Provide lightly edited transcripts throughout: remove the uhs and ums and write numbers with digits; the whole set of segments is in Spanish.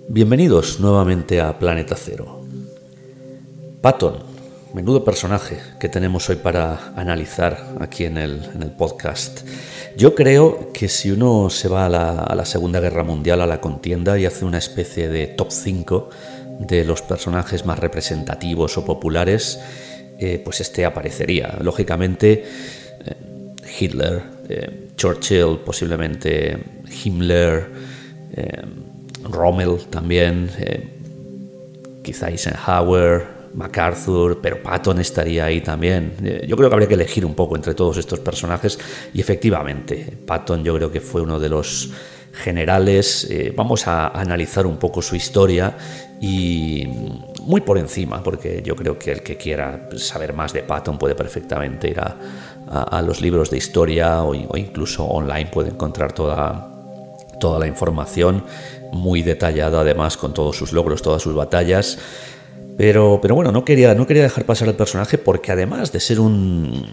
Bienvenidos nuevamente a Planeta Cero. Patton, menudo personaje que tenemos hoy para analizar aquí en el podcast. Yo creo que si uno se va a la Segunda Guerra Mundial, a la contienda, y hace una especie de top 5 de los personajes más representativos o populares, pues este aparecería. Lógicamente, Hitler, Churchill, posiblemente Himmler, Rommel también, quizá Eisenhower, MacArthur, pero Patton estaría ahí también. Yo creo que habría que elegir un poco entre todos estos personajes y efectivamente Patton yo creo que fue uno de los generales. Vamos a analizar un poco su historia y muy por encima, porque yo creo que el que quiera saber más de Patton puede perfectamente ir a los libros de historia o incluso online puede encontrar toda la información muy detallada, además con todos sus logros, todas sus batallas. Pero bueno, no quería dejar pasar al personaje porque además de ser un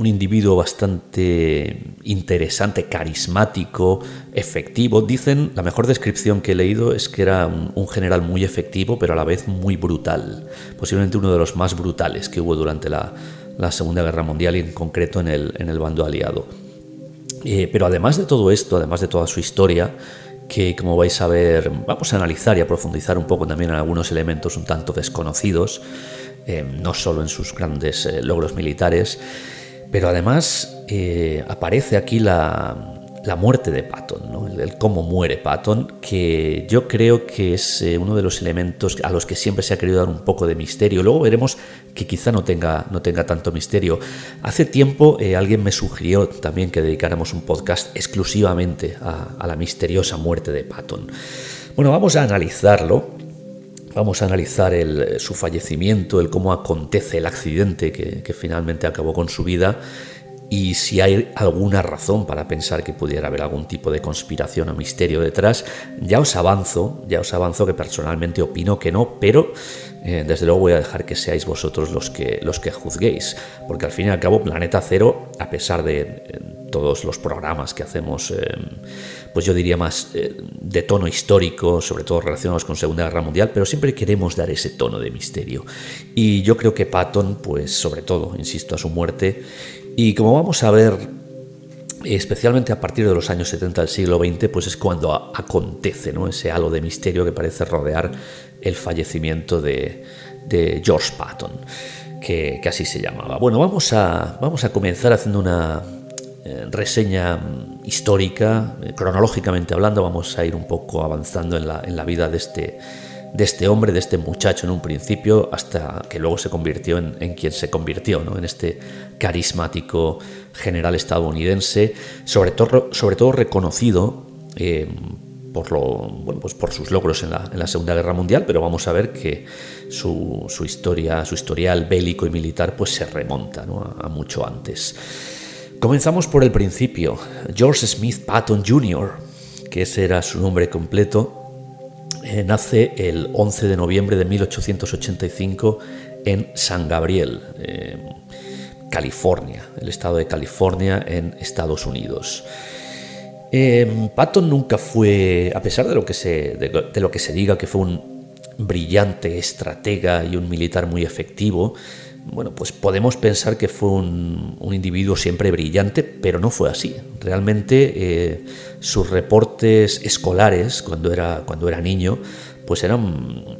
individuo bastante interesante, carismático, efectivo, dicen, la mejor descripción que he leído es que era un general muy efectivo, pero a la vez muy brutal. Posiblemente uno de los más brutales que hubo durante la Segunda Guerra Mundial y en concreto en el bando aliado. Pero además de todo esto, además de toda su historia, que como vais a ver, vamos a analizar y a profundizar un poco también en algunos elementos un tanto desconocidos, no solo en sus grandes logros militares, pero además aparece aquí la muerte de Patton, ¿no? El cómo muere Patton, que yo creo que es uno de los elementos a los que siempre se ha querido dar un poco de misterio. Luego veremos que quizá no tenga tanto misterio. Hace tiempo alguien me sugirió también que dedicáramos un podcast exclusivamente a la misteriosa muerte de Patton. Bueno, vamos a analizarlo. Vamos a analizar su fallecimiento, el cómo acontece el accidente que finalmente acabó con su vida y si hay alguna razón para pensar que pudiera haber algún tipo de conspiración o misterio detrás. Ya os avanzo que personalmente opino que no, pero desde luego voy a dejar que seáis vosotros los que juzguéis, porque al fin y al cabo Planeta Cero, a pesar de todos los programas que hacemos, pues yo diría más de tono histórico, sobre todo relacionados con Segunda Guerra Mundial, pero siempre queremos dar ese tono de misterio. Y yo creo que Patton, pues sobre todo, insisto, a su muerte, y como vamos a ver, especialmente a partir de los años 70 del siglo XX, pues es cuando acontece, ¿no?, ese halo de misterio que parece rodear el fallecimiento de George Patton, que así se llamaba. Bueno, vamos a comenzar haciendo una reseña histórica, cronológicamente hablando. Vamos a ir un poco avanzando en la vida de este hombre, de este muchacho en un principio, hasta que luego se convirtió en quien se convirtió, ¿no?, en este carismático general estadounidense, sobre todo reconocido por sus logros en la Segunda Guerra Mundial, pero vamos a ver que su historial bélico y militar pues se remonta, ¿no?, a mucho antes. Comenzamos por el principio. George Smith Patton Jr., que ese era su nombre completo, nace el 11 de noviembre de 1885 en San Gabriel, California, el estado de California en Estados Unidos. Patton nunca fue, a pesar de lo que se diga que fue un brillante estratega y un militar muy efectivo, bueno, pues podemos pensar que fue un individuo siempre brillante, pero no fue así. Realmente sus reportes escolares cuando era niño pues eran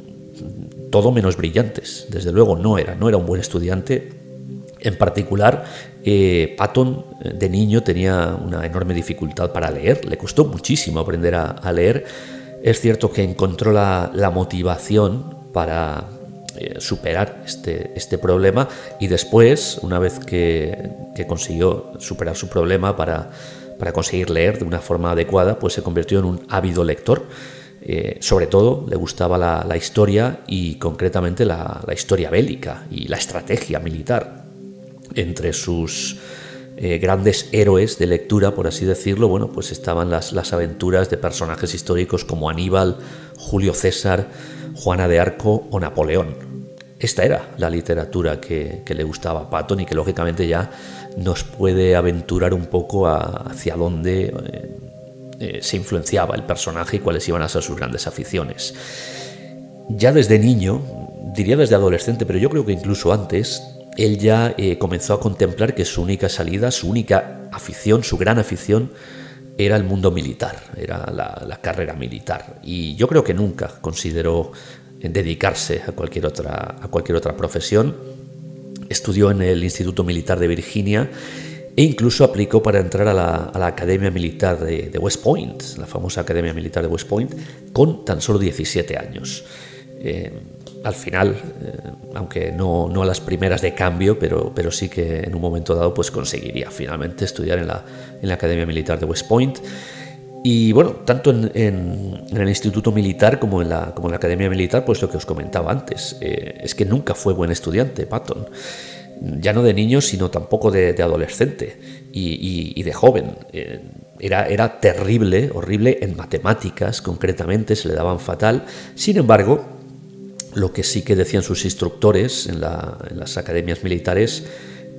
todo menos brillantes. Desde luego no era un buen estudiante. En particular, Patton de niño tenía una enorme dificultad para leer. Le costó muchísimo aprender a leer. Es cierto que encontró la motivación para superar este problema, y después, una vez que consiguió superar su problema para conseguir leer de una forma adecuada, pues se convirtió en un ávido lector. Sobre todo le gustaba la historia y concretamente la historia bélica y la estrategia militar. Entre sus grandes héroes de lectura, por así decirlo, bueno, pues estaban las aventuras de personajes históricos como Aníbal, Julio César, Juana de Arco o Napoleón. Esta era la literatura que le gustaba a Patton y que lógicamente ya nos puede aventurar un poco hacia dónde se influenciaba el personaje y cuáles iban a ser sus grandes aficiones. Ya desde niño, diría desde adolescente, pero yo creo que incluso antes, él ya comenzó a contemplar que su única salida, su única afición, su gran afición, era el mundo militar, era la carrera militar. Y yo creo que nunca consideró dedicarse a cualquier otra profesión. Estudió en el Instituto Militar de Virginia e incluso aplicó para entrar a la Academia Militar de West Point, la famosa Academia Militar de West Point, con tan solo 17 años. Al final, aunque no a las primeras de cambio, pero sí que en un momento dado pues conseguiría finalmente estudiar en la Academia Militar de West Point. Y bueno, tanto en el Instituto Militar como en la Academia Militar, pues lo que os comentaba antes, es que nunca fue buen estudiante Patton, ya no de niño, sino tampoco de adolescente y de joven. Era terrible, horrible en matemáticas, concretamente, se le daban fatal. Sin embargo, lo que sí que decían sus instructores en las academias militares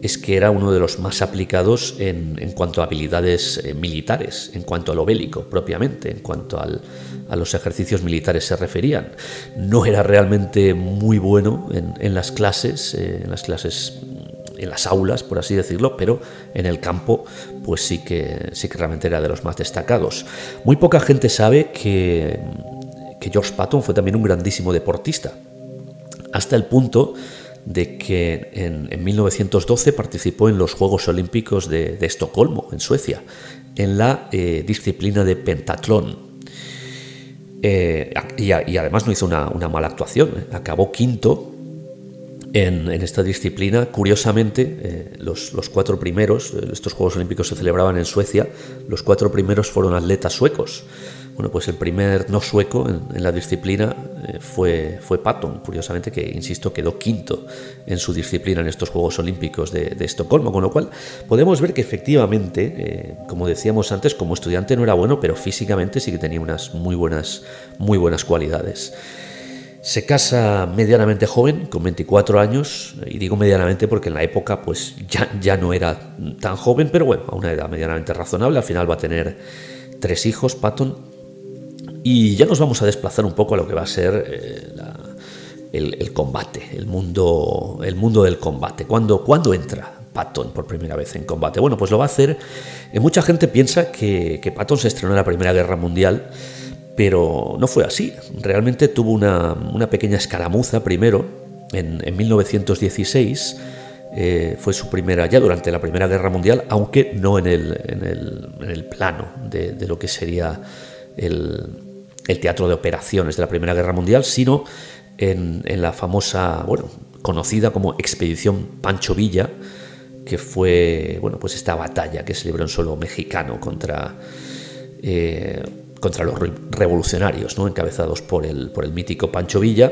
es que era uno de los más aplicados en cuanto a habilidades militares, en cuanto a lo bélico propiamente, en cuanto a los ejercicios militares se referían. No era realmente muy bueno en las clases, en las aulas, por así decirlo, pero en el campo pues sí que realmente era de los más destacados. Muy poca gente sabe que George Patton fue también un grandísimo deportista, hasta el punto de que en 1912 participó en los Juegos Olímpicos de Estocolmo, en Suecia, en la disciplina de pentatlón. Y además no hizo una mala actuación, acabó quinto en esta disciplina. Curiosamente, los 4 primeros, estos Juegos Olímpicos se celebraban en Suecia, los 4 primeros fueron atletas suecos. Bueno, pues el primer no sueco en la disciplina fue Patton, curiosamente, que, insisto, quedó quinto en su disciplina en estos Juegos Olímpicos de Estocolmo, con lo cual podemos ver que efectivamente, como decíamos antes, como estudiante no era bueno, pero físicamente sí que tenía unas muy buenas cualidades. Se casa medianamente joven, con 24 años, y digo medianamente porque en la época pues ya no era tan joven, pero bueno, a una edad medianamente razonable. Al final va a tener 3 hijos, Patton. Y ya nos vamos a desplazar un poco a lo que va a ser el combate, el mundo del combate. ¿Cuándo entra Patton por primera vez en combate? Bueno, pues lo va a hacer. Mucha gente piensa que Patton se estrenó en la Primera Guerra Mundial, pero no fue así. Realmente tuvo una pequeña escaramuza primero en 1916. Fue su primera, ya durante la Primera Guerra Mundial, aunque no en el plano de lo que sería el teatro de operaciones de la Primera Guerra Mundial, sino en la famosa, conocida como Expedición Pancho Villa, que fue, pues esta batalla que se libró en suelo mexicano contra los revolucionarios, ¿no?, encabezados por el mítico Pancho Villa.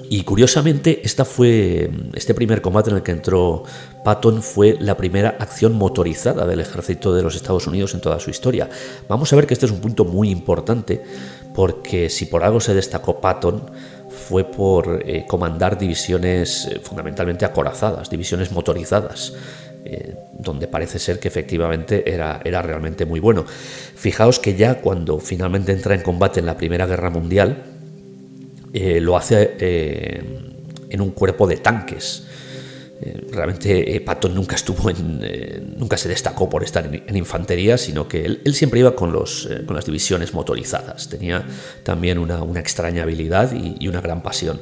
Y curiosamente, este primer combate en el que entró Patton fue la primera acción motorizada del ejército de los Estados Unidos en toda su historia. Vamos a ver que este es un punto muy importante, porque si por algo se destacó Patton fue por comandar divisiones fundamentalmente acorazadas, divisiones motorizadas, donde parece ser que efectivamente era realmente muy bueno. Fijaos que ya cuando finalmente entra en combate en la Primera Guerra Mundial, lo hace en un cuerpo de tanques. Realmente Patton nunca se destacó por estar en infantería, sino que él siempre iba con las divisiones motorizadas. Tenía también una extraña habilidad y una gran pasión.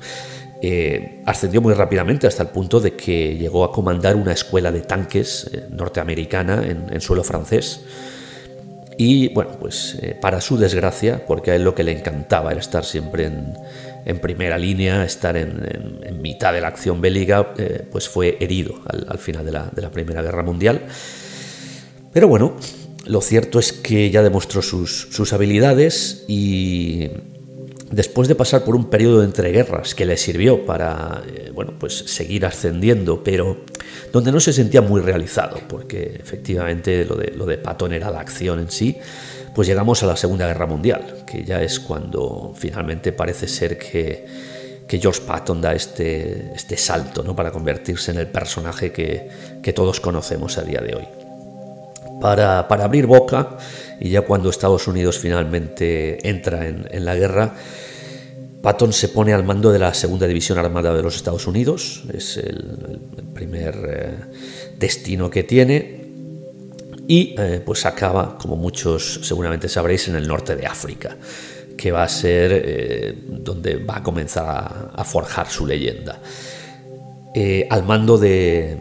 Ascendió muy rápidamente hasta el punto de que llegó a comandar una escuela de tanques norteamericana en suelo francés. Y bueno, pues para su desgracia, porque a él lo que le encantaba era estar siempre en primera línea, estar en mitad de la acción bélica, pues fue herido al final de la Primera Guerra Mundial. Pero bueno, lo cierto es que ya demostró sus habilidades y después de pasar por un periodo de entreguerras que le sirvió para bueno, pues seguir ascendiendo, pero donde no se sentía muy realizado, porque efectivamente lo de Patton era la acción en sí, pues llegamos a la Segunda Guerra Mundial, que ya es cuando finalmente parece ser que George Patton da este salto, ¿no?, para convertirse en el personaje que todos conocemos a día de hoy. Para abrir boca, y ya cuando Estados Unidos finalmente entra en la guerra, Patton se pone al mando de la Segunda División Armada de los Estados Unidos. Es el primer destino que tiene, y pues acaba, como muchos seguramente sabréis, en el norte de África, que va a ser donde va a comenzar a forjar su leyenda. Al mando de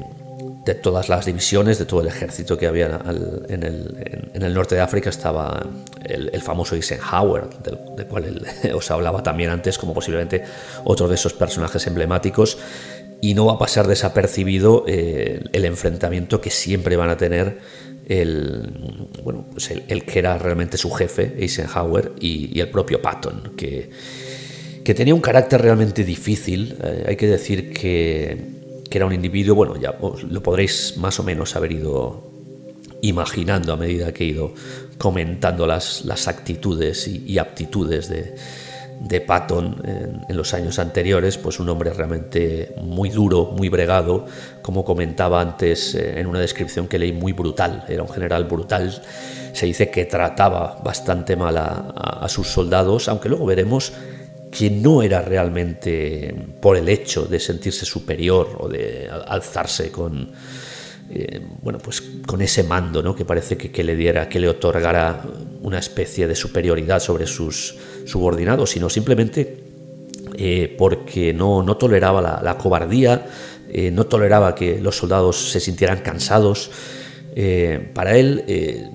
todas las divisiones, de todo el ejército que había en el norte de África, estaba el famoso Eisenhower, del cual os hablaba también antes, como posiblemente otro de esos personajes emblemáticos. Y no va a pasar desapercibido el enfrentamiento que siempre van a tener el que era realmente su jefe, Eisenhower, y el propio Patton, que tenía un carácter realmente difícil. Hay que decir que era un individuo, bueno, ya lo podréis más o menos haber ido imaginando a medida que he ido comentando las actitudes y aptitudes de Patton en los años anteriores. Pues un hombre realmente muy duro, muy bregado, como comentaba antes en una descripción que leí, muy brutal. Era un general brutal. Se dice que trataba bastante mal a sus soldados, aunque luego veremos que no era realmente por el hecho de sentirse superior o de alzarse con ese mando, ¿no?, que parece que le otorgara una especie de superioridad sobre sus subordinados, sino simplemente porque no toleraba la cobardía, no toleraba que los soldados se sintieran cansados. Para él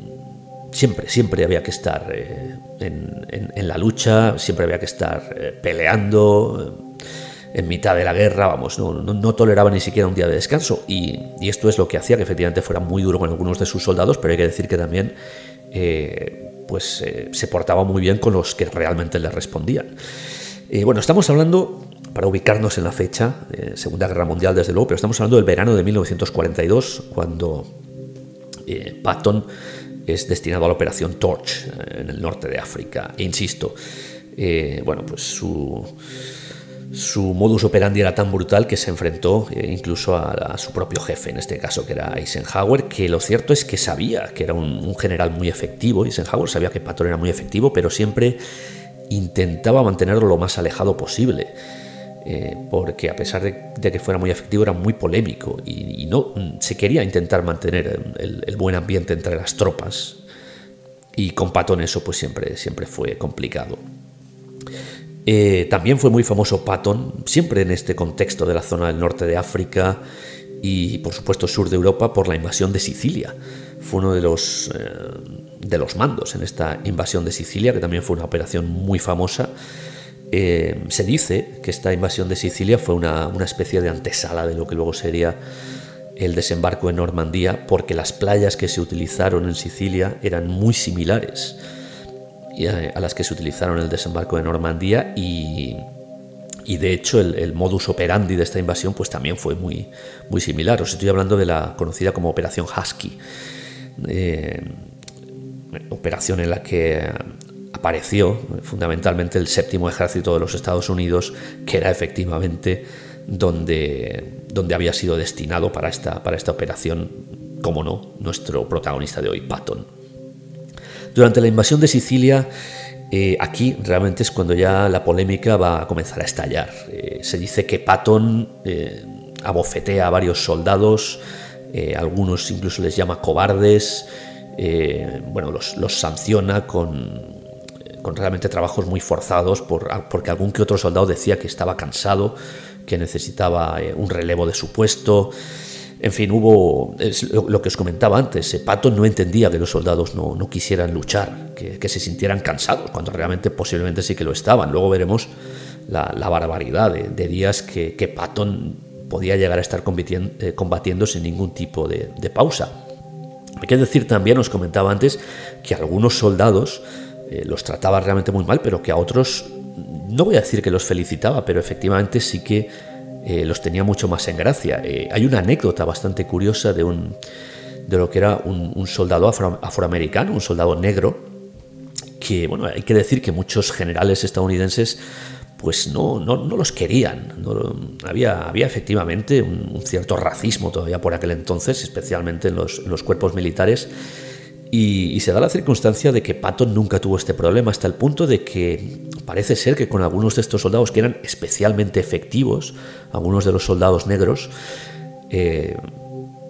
siempre había que estar en la lucha, siempre había que estar peleando en mitad de la guerra. Vamos, no toleraba ni siquiera un día de descanso, y esto es lo que hacía que efectivamente fuera muy duro con algunos de sus soldados, pero hay que decir que también se portaba muy bien con los que realmente le respondían. Bueno, estamos hablando, para ubicarnos en la fecha, Segunda Guerra Mundial desde luego, pero estamos hablando del verano de 1942, cuando Patton es destinado a la operación Torch en el norte de África. E insisto, pues su modus operandi era tan brutal que se enfrentó incluso a su propio jefe, en este caso, que era Eisenhower, que lo cierto es que sabía que era un general muy efectivo. Eisenhower sabía que Patton era muy efectivo, pero siempre intentaba mantenerlo lo más alejado posible, porque a pesar de que fuera muy efectivo, era muy polémico y no se quería intentar mantener el buen ambiente entre las tropas, y con Patton eso pues siempre fue complicado. También fue muy famoso Patton, siempre en este contexto de la zona del norte de África y por supuesto sur de Europa, por la invasión de Sicilia. Fue uno de los mandos en esta invasión de Sicilia, que también fue una operación muy famosa. Se dice que esta invasión de Sicilia fue una especie de antesala de lo que luego sería el desembarco en Normandía, porque las playas que se utilizaron en Sicilia eran muy similares a las que se utilizaron en el desembarco de Normandía, y de hecho el modus operandi de esta invasión pues también fue muy, muy similar. Os estoy hablando de la conocida como Operación Husky, operación en la que apareció fundamentalmente el séptimo ejército de los Estados Unidos, que era efectivamente donde había sido destinado para esta operación, como no, nuestro protagonista de hoy, Patton. Durante la invasión de Sicilia, aquí realmente es cuando ya la polémica va a comenzar a estallar. Se dice que Patton abofetea a varios soldados, algunos incluso les llama cobardes, los sanciona con realmente trabajos muy forzados, porque algún que otro soldado decía que estaba cansado, que necesitaba un relevo de su puesto. En fin, lo que os comentaba antes. Patton no entendía que los soldados no quisieran luchar, que se sintieran cansados, cuando realmente posiblemente sí que lo estaban. Luego veremos la barbaridad de días que Patton podía llegar a estar combatiendo sin ningún tipo de pausa. Hay que decir también, os comentaba antes, que algunos soldados los trataba realmente muy mal, pero que a otros no voy a decir que los felicitaba, pero efectivamente sí que los tenía mucho más en gracia. Hay una anécdota bastante curiosa de lo que era un soldado afroamericano, un soldado negro, que, bueno, hay que decir que muchos generales estadounidenses pues no los querían. Había efectivamente un cierto racismo todavía por aquel entonces, especialmente en los cuerpos militares, y se da la circunstancia de que Patton nunca tuvo este problema, hasta el punto de que parece ser que con algunos de estos soldados que eran especialmente efectivos, algunos de los soldados negros,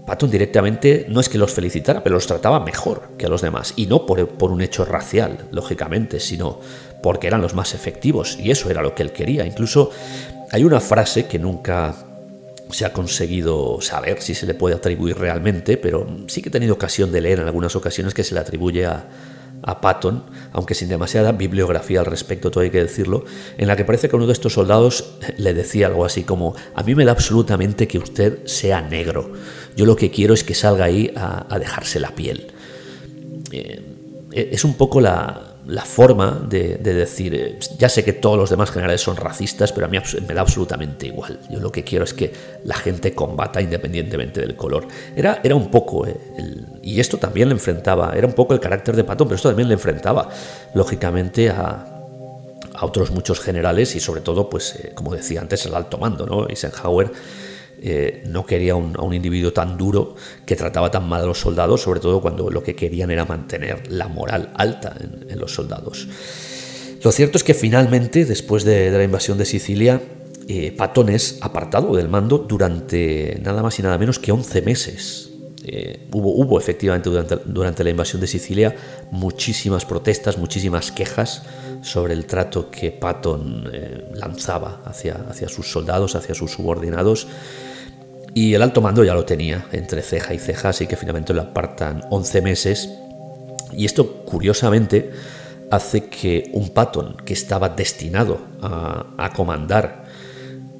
Patton directamente no es que los felicitara, pero los trataba mejor que a los demás, y no por un hecho racial, lógicamente, sino porque eran los más efectivos, y eso era lo que él quería. Incluso hay una frase que nunca se ha conseguido saber si se le puede atribuir realmente, pero sí que he tenido ocasión de leer en algunas ocasiones que se le atribuye a Patton, aunque sin demasiada bibliografía al respecto, todo hay que decirlo, en la que parece que uno de estos soldados le decía algo así como: a mí me da absolutamente que usted sea negro, yo lo que quiero es que salga ahí a dejarse la piel. Es un poco la forma de decir, ya sé que todos los demás generales son racistas, pero a mí me da absolutamente igual. Yo lo que quiero es que la gente combata independientemente del color. Era un poco, y esto también le enfrentaba, era un poco el carácter de Patton, pero esto también le enfrentaba, lógicamente, a otros muchos generales y sobre todo, pues, como decía antes, el alto mando, ¿no? Eisenhower no quería a un individuo tan duro que trataba tan mal a los soldados, sobre todo cuando lo que querían era mantener la moral alta en los soldados. Lo cierto es que finalmente, después de la invasión de Sicilia, Patton es apartado del mando durante nada más y nada menos que 11 meses. Hubo efectivamente durante la invasión de Sicilia muchísimas protestas, muchísimas quejas sobre el trato que Patton lanzaba hacia sus soldados, hacia sus subordinados, y el alto mando ya lo tenía entre ceja y ceja, así que finalmente lo apartan 11 meses. Y esto, curiosamente, hace que un Patton que estaba destinado a comandar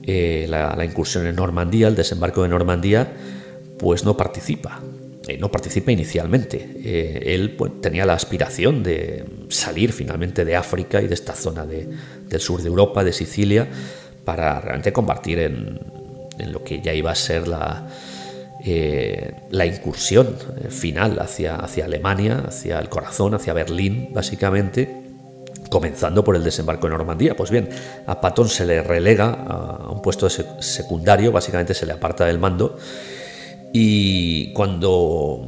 la incursión en Normandía, el desembarco de Normandía, pues no participa. No participa inicialmente. Él tenía la aspiración de salir finalmente de África y de esta zona del sur de Europa, de Sicilia, para realmente combatir en lo que ya iba a ser la incursión final hacia Alemania, hacia el corazón, hacia Berlín, básicamente, comenzando por el desembarco en Normandía. Pues bien, a Patton se le relega a un puesto secundario, básicamente se le aparta del mando, y cuando,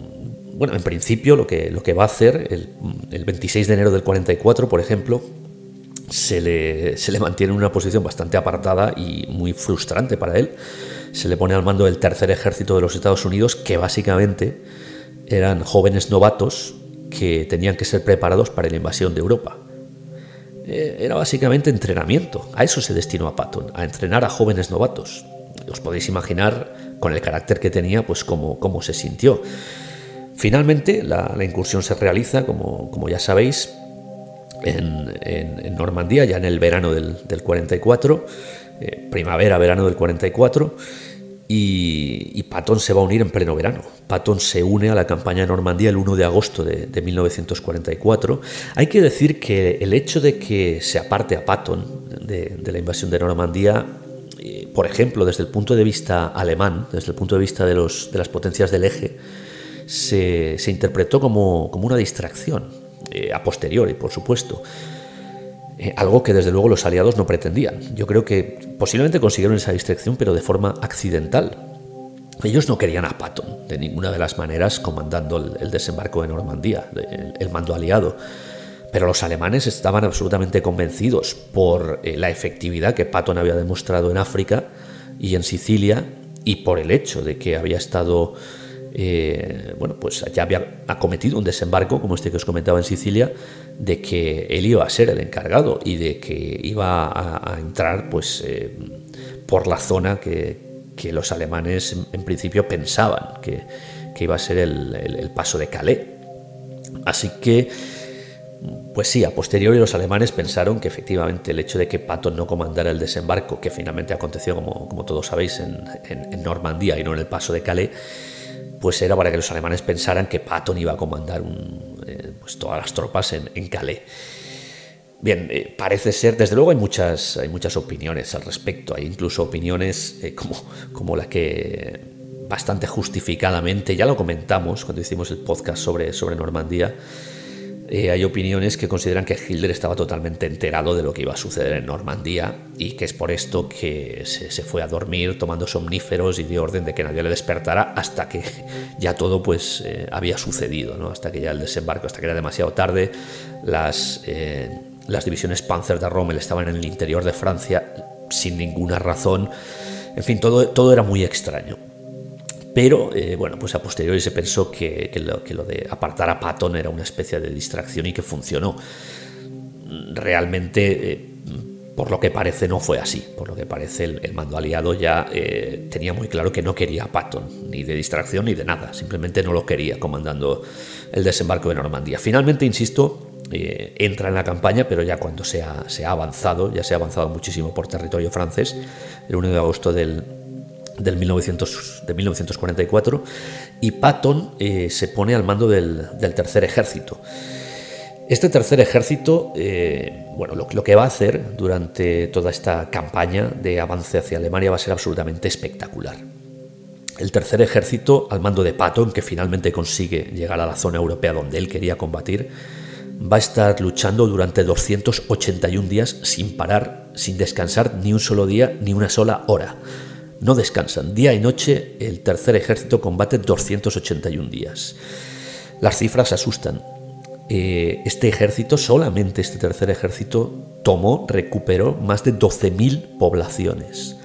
bueno, en principio lo que va a hacer el 26 de enero del 44, por ejemplo, se le mantiene en una posición bastante apartada y muy frustrante para él. Se le pone al mando del tercer ejército de los Estados Unidos, que básicamente eran jóvenes novatos que tenían que ser preparados para la invasión de Europa. Era básicamente entrenamiento. A eso se destinó a Patton, a entrenar a jóvenes novatos. Os podéis imaginar, con el carácter que tenía, pues cómo se sintió. Finalmente la incursión se realiza, como ya sabéis, en Normandía, ya en el verano del 44, primavera-verano del 44, y Patton se va a unir en pleno verano. Patton se une a la campaña de Normandía el 1 de agosto de 1944. Hay que decir que el hecho de que se aparte a Patton de la invasión de Normandía, por ejemplo, desde el punto de vista alemán, desde el punto de vista de las potencias del eje, se interpretó como una distracción, a posteriori, por supuesto. Algo que desde luego los aliados no pretendían. Yo creo que posiblemente consiguieron esa distracción, pero de forma accidental. Ellos no querían a Patton de ninguna de las maneras comandando el desembarco de Normandía, el mando aliado. Pero los alemanes estaban absolutamente convencidos por la efectividad que Patton había demostrado en África y en Sicilia, y por el hecho de que había estado, pues ya había acometido un desembarco como este que os comentaba en Sicilia, de que él iba a ser el encargado y de que iba a entrar pues por la zona que los alemanes en principio pensaban que iba a ser el paso de Calais. Así que, pues sí, a posteriori los alemanes pensaron que efectivamente el hecho de que Patton no comandara el desembarco, que finalmente aconteció, como todos sabéis, en Normandía y no en el paso de Calais, pues era para que los alemanes pensaran que Patton iba a comandar pues todas las tropas en Calais. Bien, parece ser, desde luego hay muchas opiniones al respecto, hay incluso opiniones como la que bastante justificadamente, ya lo comentamos cuando hicimos el podcast sobre Normandía, hay opiniones que consideran que Hitler estaba totalmente enterado de lo que iba a suceder en Normandía y que es por esto que se fue a dormir tomando somníferos y dio orden de que nadie le despertara hasta que ya todo pues había sucedido, ¿no? Hasta que ya el desembarco, hasta que era demasiado tarde, las divisiones Panzer der Rommel estaban en el interior de Francia sin ninguna razón. En fin, todo era muy extraño. Pero, bueno, pues a posteriori se pensó que lo de apartar a Patton era una especie de distracción y que funcionó. Realmente, por lo que parece, no fue así. Por lo que parece, el mando aliado ya tenía muy claro que no quería a Patton, ni de distracción ni de nada. Simplemente no lo quería comandando el desembarco de Normandía. Finalmente, insisto, entra en la campaña, pero ya cuando se ha avanzado, ya se ha avanzado muchísimo por territorio francés, el 1 de agosto de 1944, y Patton se pone al mando del tercer ejército. Este tercer ejército, bueno, lo que va a hacer durante toda esta campaña de avance hacia Alemania va a ser absolutamente espectacular. El tercer ejército, al mando de Patton, que finalmente consigue llegar a la zona europea donde él quería combatir, va a estar luchando durante 281 días sin parar, sin descansar ni un solo día, ni una sola hora. No descansan. Día y noche el tercer ejército combate 281 días. Las cifras asustan. Este ejército, solamente este tercer ejército, recuperó más de 12.000 poblaciones.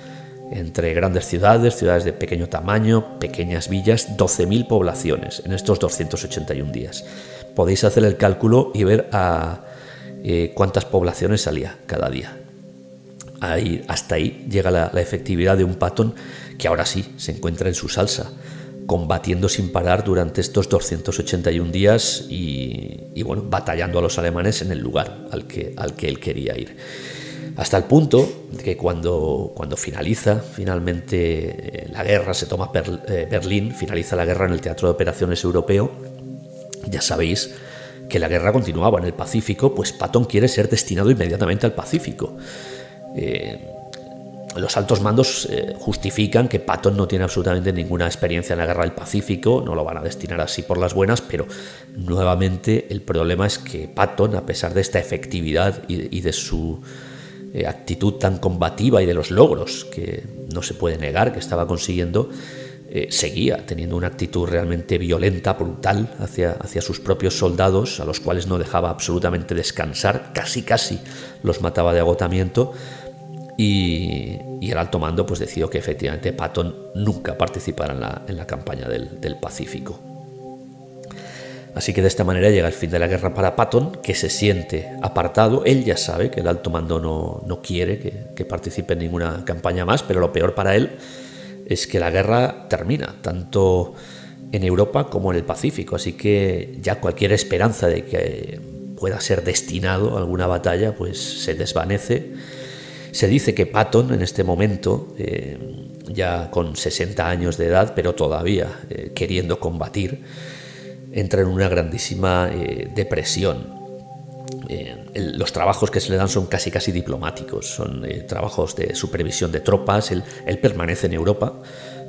Entre grandes ciudades de pequeño tamaño, pequeñas villas, 12.000 poblaciones en estos 281 días. Podéis hacer el cálculo y ver cuántas poblaciones salía cada día. Hasta ahí llega la efectividad de un Patton que ahora sí se encuentra en su salsa, combatiendo sin parar durante estos 281 días y bueno, batallando a los alemanes en el lugar al que él quería ir. Hasta el punto de que cuando finaliza finalmente la guerra, se toma Berlín, finaliza la guerra en el Teatro de Operaciones Europeo, ya sabéis que la guerra continuaba en el Pacífico, pues Patton quiere ser destinado inmediatamente al Pacífico. Los altos mandos justifican que Patton no tiene absolutamente ninguna experiencia en la guerra del Pacífico, no lo van a destinar así por las buenas, pero nuevamente el problema es que Patton, a pesar de esta efectividad y de su actitud tan combativa y de los logros que no se puede negar que estaba consiguiendo, seguía teniendo una actitud realmente violenta, brutal hacia sus propios soldados, a los cuales no dejaba absolutamente descansar, casi los mataba de agotamiento. Y el alto mando pues decidió que efectivamente Patton nunca participara en la campaña del Pacífico. Así que de esta manera llega el fin de la guerra para Patton, que se siente apartado. Él ya sabe que el alto mando no quiere que participe en ninguna campaña más, pero lo peor para él es que la guerra termina, tanto en Europa como en el Pacífico. Así que ya cualquier esperanza de que pueda ser destinado a alguna batalla pues se desvanece. Se dice que Patton en este momento, ya con 60 años de edad, pero todavía queriendo combatir, entra en una grandísima depresión. Los trabajos que se le dan son casi diplomáticos, son trabajos de supervisión de tropas. Él permanece en Europa,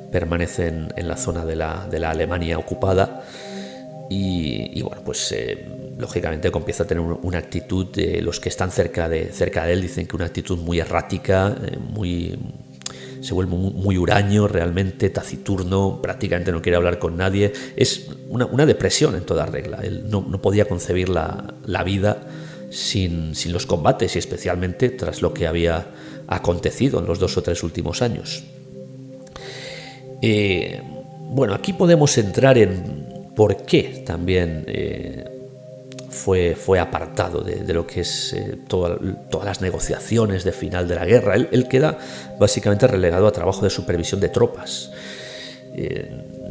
permanece en la zona de la Alemania ocupada y bueno, pues lógicamente comienza a tener una actitud, los que están cerca de él dicen que una actitud muy errática, se vuelve muy huraño, realmente taciturno, prácticamente no quiere hablar con nadie. Es una depresión en toda regla. Él no podía concebir la vida sin los combates y especialmente tras lo que había acontecido en los 2 o 3 últimos años. Bueno, aquí podemos entrar en por qué también fue apartado de lo que es todas las negociaciones de final de la guerra. Él queda básicamente relegado a trabajo de supervisión de tropas.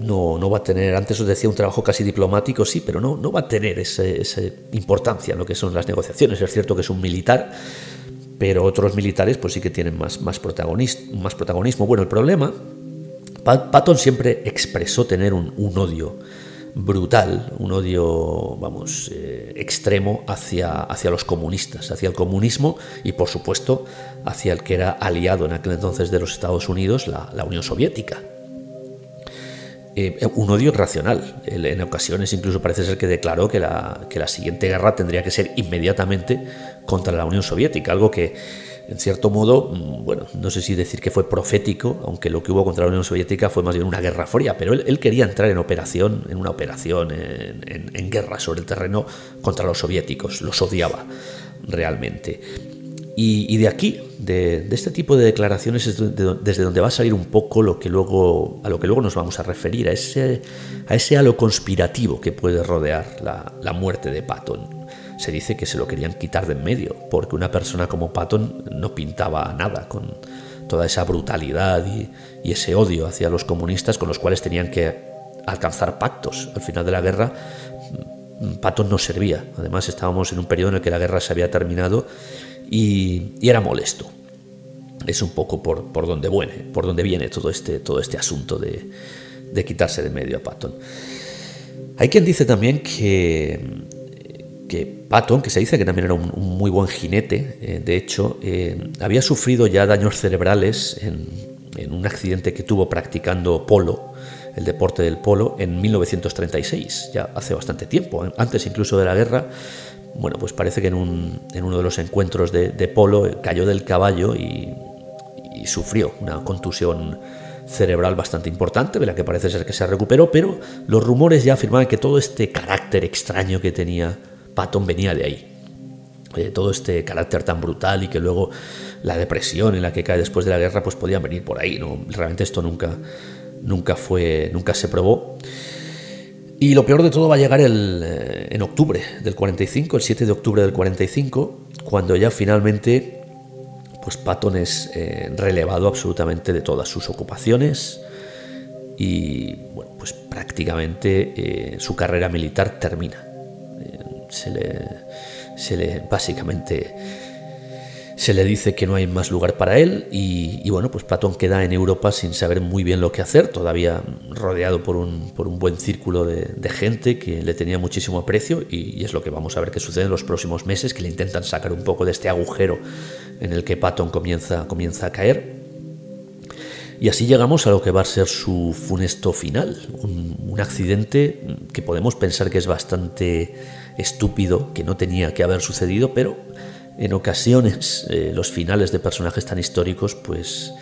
No va a tener, antes os decía, un trabajo casi diplomático, sí, pero no va a tener esa importancia en lo que son las negociaciones. Es cierto que es un militar, pero otros militares pues sí que tienen más protagonismo. Bueno, el problema, Patton siempre expresó tener un odio brutal, un odio, vamos, extremo hacia los comunistas, hacia el comunismo y, por supuesto, hacia el que era aliado en aquel entonces de los Estados Unidos, la Unión Soviética. Un odio irracional. En ocasiones incluso parece ser que declaró que la siguiente guerra tendría que ser inmediatamente contra la Unión Soviética, algo que, en cierto modo, bueno, no sé si decir que fue profético, aunque lo que hubo contra la Unión Soviética fue más bien una guerra fría, pero él quería entrar en una operación, en guerra sobre el terreno contra los soviéticos, los odiaba realmente. Y de aquí, de este tipo de declaraciones, es desde donde va a salir un poco a lo que luego nos vamos a referir, a ese halo conspirativo que puede rodear la muerte de Patton. Se dice que se lo querían quitar de en medio, porque una persona como Patton no pintaba nada con toda esa brutalidad y ese odio hacia los comunistas, con los cuales tenían que alcanzar pactos. Al final de la guerra, Patton no servía. Además, estábamos en un periodo en el que la guerra se había terminado y era molesto. Es un poco por donde viene todo este asunto de quitarse de medio a Patton. Hay quien dice también que Patton, que se dice que también era un muy buen jinete, de hecho, había sufrido ya daños cerebrales en un accidente que tuvo practicando polo, el deporte del polo, en 1936, ya hace bastante tiempo, antes incluso de la guerra. Bueno, pues parece que en uno de los encuentros de polo cayó del caballo y sufrió una contusión cerebral bastante importante, de la que parece ser que se recuperó, pero los rumores ya afirmaban que todo este carácter extraño que tenía Patton venía de ahí. Todo este carácter tan brutal, y que luego la depresión en la que cae después de la guerra pues podían venir por ahí, ¿no? Realmente esto nunca se probó. Y lo peor de todo va a llegar en octubre del 45, el 7 de octubre del 45, cuando ya finalmente pues Patton es relevado absolutamente de todas sus ocupaciones y bueno, pues prácticamente su carrera militar termina. Básicamente se le dice que no hay más lugar para él y bueno, pues Patton queda en Europa sin saber muy bien lo que hacer, todavía rodeado por un buen círculo de gente que le tenía muchísimo aprecio, y es lo que vamos a ver que sucede en los próximos meses, que le intentan sacar un poco de este agujero en el que Patton comienza a caer. Y así llegamos a lo que va a ser su funesto final, un accidente que podemos pensar que es bastante estúpido, que no tenía que haber sucedido, pero en ocasiones los finales de personajes tan históricos pues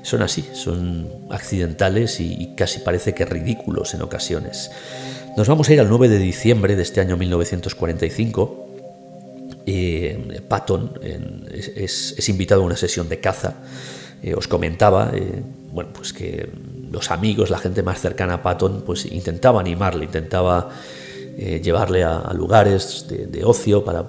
son así, son accidentales y casi parece que ridículos en ocasiones. Nos vamos a ir al 9 de diciembre de este año 1945. Patton es invitado a una sesión de caza. Os comentaba bueno, pues que los amigos, la gente más cercana a Patton, pues intentaba animarle, intentaba llevarle a lugares de ocio para,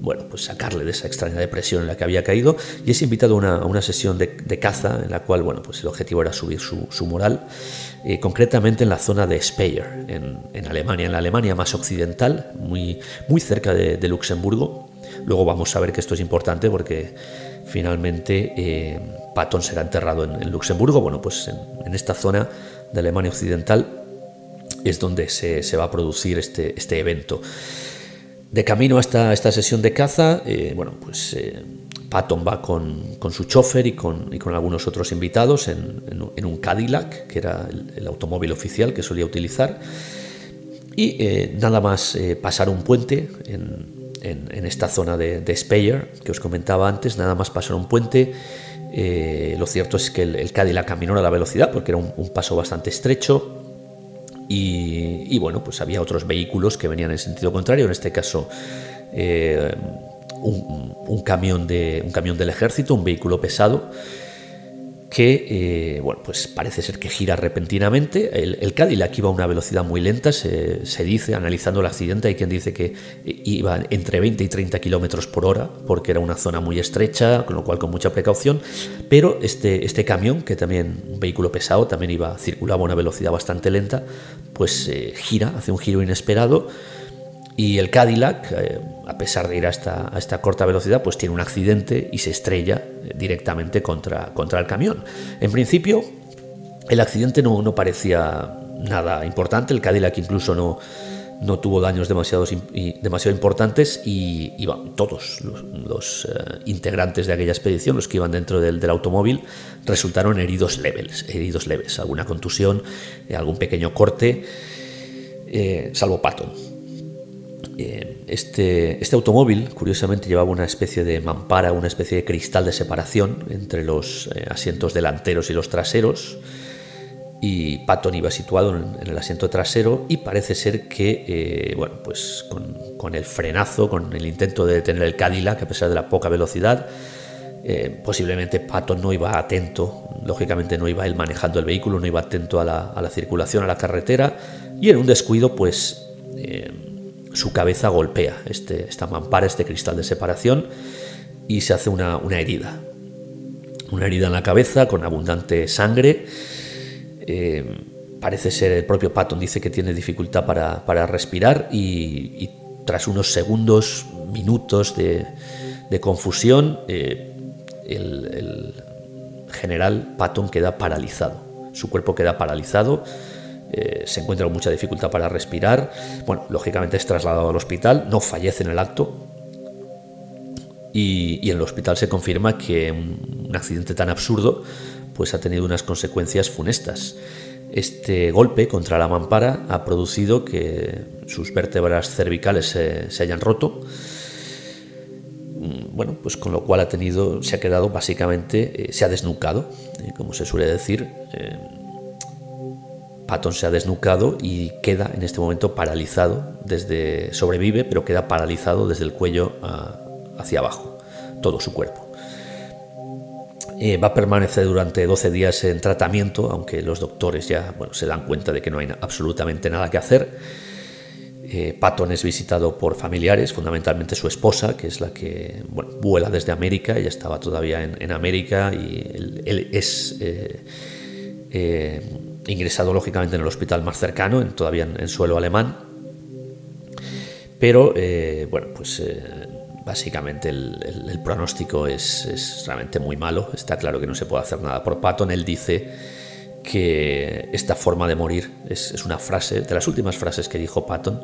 bueno, pues sacarle de esa extraña depresión en la que había caído, y es invitado a una sesión de caza en la cual, bueno, pues el objetivo era subir su moral, concretamente en la zona de Speyer, en Alemania, en la Alemania más occidental, muy cerca de Luxemburgo. Luego vamos a ver que esto es importante porque finalmente Patton será enterrado en Luxemburgo. Bueno, pues en esta zona de Alemania occidental es donde se va a producir este evento. De camino a esta sesión de caza, bueno, pues Patton va con su chofer y con algunos otros invitados en un Cadillac, que era el automóvil oficial que solía utilizar, y nada más pasar un puente en esta zona de Speyer que os comentaba antes, nada más pasar un puente, lo cierto es que el Cadillac caminó a la velocidad porque era un paso bastante estrecho. Y bueno, pues había otros vehículos que venían en sentido contrario, en este caso un camión del ejército, un vehículo pesado que bueno, pues parece ser que gira repentinamente. El Cadillac iba a una velocidad muy lenta, se dice, analizando el accidente, hay quien dice que iba entre 20 y 30 kilómetros por hora, porque era una zona muy estrecha, con lo cual con mucha precaución, pero este camión, que también un vehículo pesado, también circulaba a una velocidad bastante lenta, pues hace un giro inesperado, y el Cadillac, a pesar de ir a esta corta velocidad, pues tiene un accidente y se estrella directamente contra el camión. En principio, el accidente no parecía nada importante. El Cadillac incluso no tuvo daños demasiado importantes y todos los integrantes de aquella expedición, los que iban dentro del automóvil, resultaron heridos leves, alguna contusión, algún pequeño corte, salvo Patton. Este automóvil, curiosamente, llevaba una especie de mampara, una especie de cristal de separación entre los asientos delanteros y los traseros, y Patton iba situado en el asiento trasero, y parece ser que pues con el frenazo, con el intento de detener el Cadillac a pesar de la poca velocidad, posiblemente Patton no iba atento, lógicamente no iba él manejando el vehículo, no iba atento a la circulación, a la carretera, y en un descuido pues su cabeza golpea esta mampara, este cristal de separación, y se hace una herida en la cabeza con abundante sangre. Parece ser, el propio Patton dice que tiene dificultad para respirar, y tras unos segundos, minutos de confusión, el general Patton queda paralizado, su cuerpo queda paralizado, se encuentra con mucha dificultad para respirar. Bueno, lógicamente es trasladado al hospital, no fallece en el acto, y en el hospital se confirma que un accidente tan absurdo pues ha tenido unas consecuencias funestas. Este golpe contra la mampara ha producido que sus vértebras cervicales se hayan roto. Bueno, pues con lo cual se ha quedado básicamente, se ha desnucado, como se suele decir. Patton se ha desnucado y queda en este momento paralizado, sobrevive, pero queda paralizado desde el cuello hacia abajo, todo su cuerpo. Va a permanecer durante 12 días en tratamiento, aunque los doctores ya se dan cuenta de que no hay absolutamente nada que hacer. Patton es visitado por familiares, fundamentalmente su esposa, que es la que vuela desde América. Ella estaba todavía en América, y él es ingresado lógicamente en el hospital más cercano, todavía en suelo alemán. Pero básicamente el pronóstico es realmente muy malo. Está claro que no se puede hacer nada por Patton. Él dice que esta forma de morir es una frase, de las últimas frases que dijo Patton: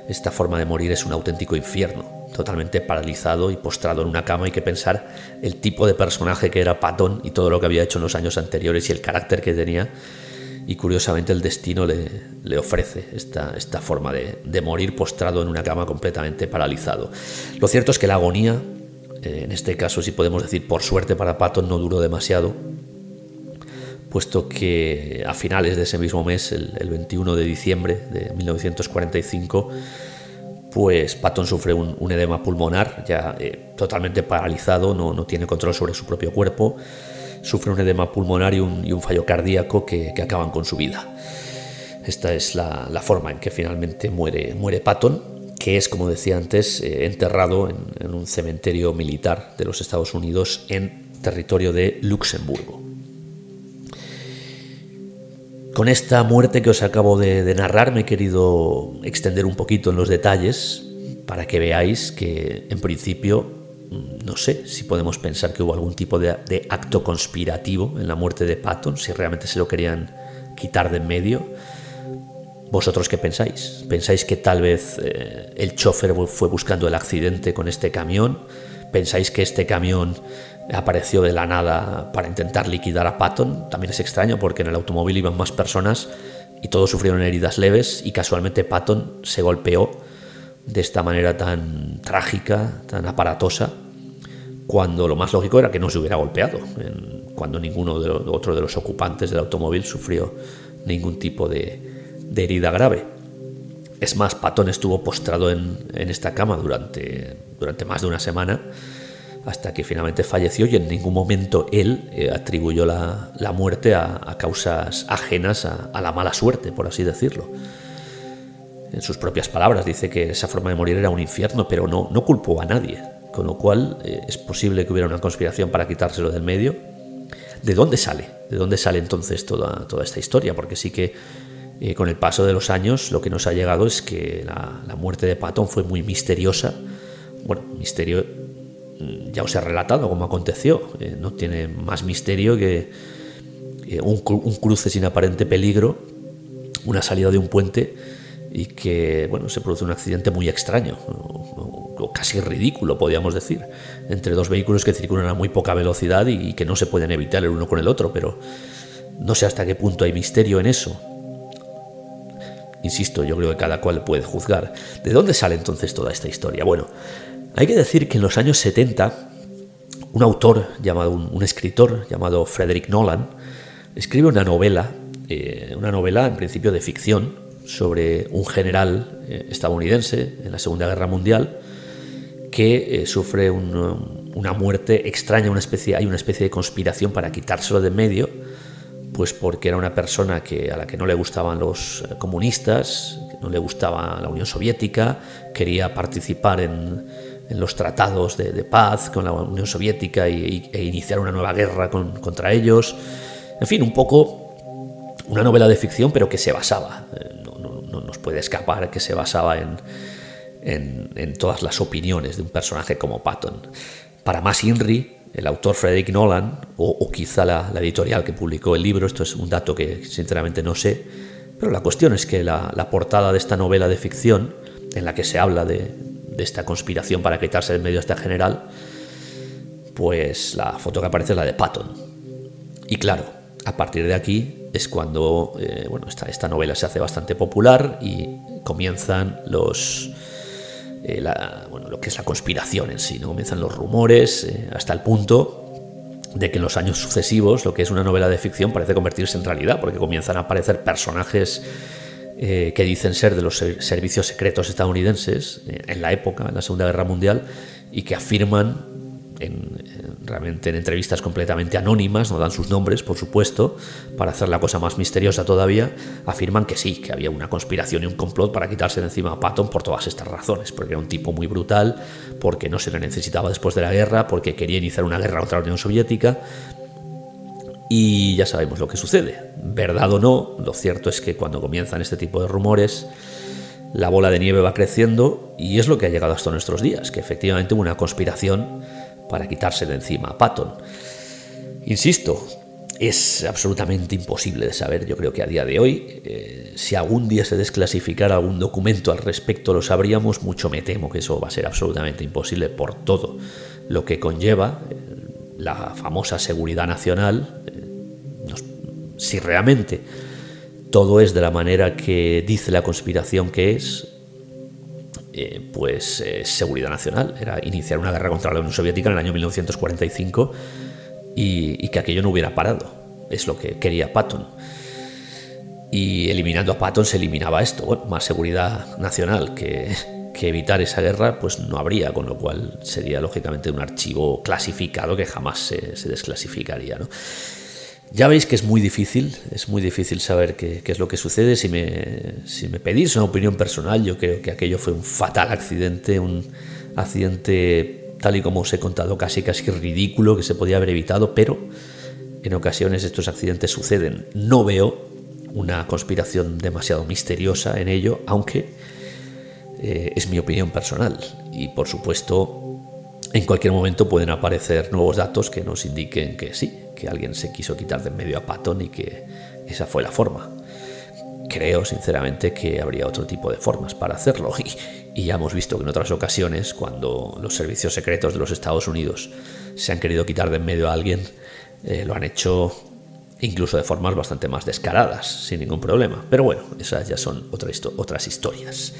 esta forma de morir es un auténtico infierno, totalmente paralizado y postrado en una cama. Hay que pensar el tipo de personaje que era Patton y todo lo que había hecho en los años anteriores y el carácter que tenía, y curiosamente el destino le ofrece esta forma de morir postrado en una cama, completamente paralizado. Lo cierto es que la agonía, en este caso sí podemos decir por suerte para Patton, no duró demasiado, puesto que a finales de ese mismo mes, el 21 de diciembre de 1945, pues Patton sufre un edema pulmonar, ya totalmente paralizado, no tiene control sobre su propio cuerpo. Sufre un edema pulmonar y un fallo cardíaco que acaban con su vida. Esta es la forma en que finalmente muere Patton, que es, como decía antes, enterrado en un cementerio militar de los Estados Unidos en territorio de Luxemburgo. Con esta muerte que os acabo de narrar me he querido extender un poquito en los detalles para que veáis que, en principio, no sé si podemos pensar que hubo algún tipo de acto conspirativo en la muerte de Patton, si realmente se lo querían quitar de en medio. ¿Vosotros qué pensáis? ¿Pensáis que tal vez el chofer fue buscando el accidente con este camión? ¿Pensáis que este camión apareció de la nada para intentar liquidar a Patton? También es extraño, porque en el automóvil iban más personas y todos sufrieron heridas leves, y casualmente Patton se golpeó de esta manera tan trágica, tan aparatosa, cuando lo más lógico era que no se hubiera golpeado, cuando ninguno otro de los ocupantes del automóvil sufrió ningún tipo de herida grave. Es más, Patton estuvo postrado en esta cama durante más de una semana, hasta que finalmente falleció, y en ningún momento él atribuyó la muerte a causas ajenas a la mala suerte, por así decirlo. En sus propias palabras dice que esa forma de morir era un infierno, pero no culpó a nadie, con lo cual es posible que hubiera una conspiración para quitárselo del medio. ¿De dónde sale? ¿De dónde sale entonces toda esta historia? Porque sí que con el paso de los años lo que nos ha llegado es que la muerte de Patton fue muy misteriosa. Bueno, misterio, ya os he relatado cómo aconteció. No tiene más misterio que un cruce sin aparente peligro una salida de un puente y que, bueno, se produce un accidente muy extraño, o casi ridículo, podríamos decir, entre dos vehículos que circulan a muy poca velocidad y que no se pueden evitar el uno con el otro, pero no sé hasta qué punto hay misterio en eso. Insisto, yo creo que cada cual puede juzgar. ¿De dónde sale entonces toda esta historia? Bueno, hay que decir que en los años 70, un autor llamado, un escritor llamado Frederick Nolan, escribe una novela en principio de ficción, sobre un general estadounidense en la Segunda Guerra Mundial que sufre una muerte extraña, hay una especie de conspiración para quitárselo de en medio, pues porque era una persona a la que no le gustaban los comunistas, que no le gustaba la Unión Soviética, quería participar en los tratados de paz con la Unión Soviética e iniciar una nueva guerra contra ellos. En fin, un poco una novela de ficción, pero que se basaba, no nos puede escapar que se basaba en todas las opiniones de un personaje como Patton. Para más INRI, el autor Frederick Nolan, o quizá la editorial que publicó el libro, esto es un dato que sinceramente no sé, pero la cuestión es que la portada de esta novela de ficción, en la que se habla de esta conspiración para quitarse del medio a este general, pues la foto que aparece es la de Patton. Y claro, a partir de aquí es cuando esta novela se hace bastante popular y comienzan lo que es la conspiración en sí, ¿no? Comienzan los rumores hasta el punto de que en los años sucesivos lo que es una novela de ficción parece convertirse en realidad, porque comienzan a aparecer personajes que dicen ser de los servicios secretos estadounidenses en la época, en la Segunda Guerra Mundial, y que afirman realmente en entrevistas completamente anónimas, no dan sus nombres, por supuesto, para hacer la cosa más misteriosa todavía, afirman que sí, que había una conspiración y un complot para quitarse de encima a Patton por todas estas razones, porque era un tipo muy brutal, porque no se le necesitaba después de la guerra, porque quería iniciar una guerra contra la Unión Soviética, y ya sabemos lo que sucede. Verdad o no, lo cierto es que cuando comienzan este tipo de rumores, la bola de nieve va creciendo y es lo que ha llegado hasta nuestros días, que efectivamente hubo una conspiración para quitarse de encima a Patton. Insisto, es absolutamente imposible de saber. Yo creo que a día de hoy, si algún día se desclasificara algún documento al respecto, lo sabríamos. Mucho me temo que eso va a ser absolutamente imposible por todo lo que conlleva la famosa seguridad nacional. Si realmente todo es de la manera que dice la conspiración que es, pues seguridad nacional. Era iniciar una guerra contra la Unión Soviética en el año 1945 y que aquello no hubiera parado. Es lo que quería Patton. Y eliminando a Patton se eliminaba esto. Bueno, más seguridad nacional que evitar esa guerra, pues no habría, con lo cual sería lógicamente un archivo clasificado que jamás se desclasificaría, ¿no? Ya veis que es muy difícil saber qué es lo que sucede. Si me pedís una opinión personal, yo creo que aquello fue un fatal accidente, un accidente tal y como os he contado, casi ridículo, que se podía haber evitado, pero en ocasiones estos accidentes suceden. No veo una conspiración demasiado misteriosa en ello, aunque es mi opinión personal. Y por supuesto, en cualquier momento pueden aparecer nuevos datos que nos indiquen que sí, que alguien se quiso quitar de en medio a Patton y que esa fue la forma. Creo sinceramente que habría otro tipo de formas para hacerlo y ya hemos visto que en otras ocasiones, cuando los servicios secretos de los Estados Unidos se han querido quitar de en medio a alguien, lo han hecho incluso de formas bastante más descaradas, sin ningún problema. Pero bueno, esas ya son otras historias.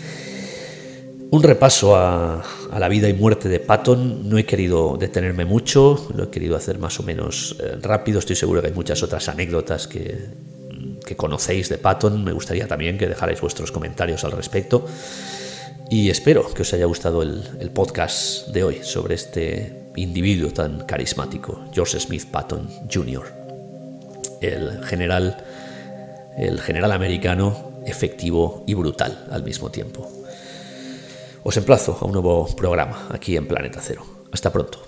Un repaso a la vida y muerte de Patton. No he querido detenerme mucho, lo he querido hacer más o menos rápido. Estoy seguro que hay muchas otras anécdotas que conocéis de Patton. Me gustaría también que dejarais vuestros comentarios al respecto. Y espero que os haya gustado el podcast de hoy sobre este individuo tan carismático, George Smith Patton Jr., el general americano efectivo y brutal al mismo tiempo. Os emplazo a un nuevo programa aquí en Planeta Cero. Hasta pronto.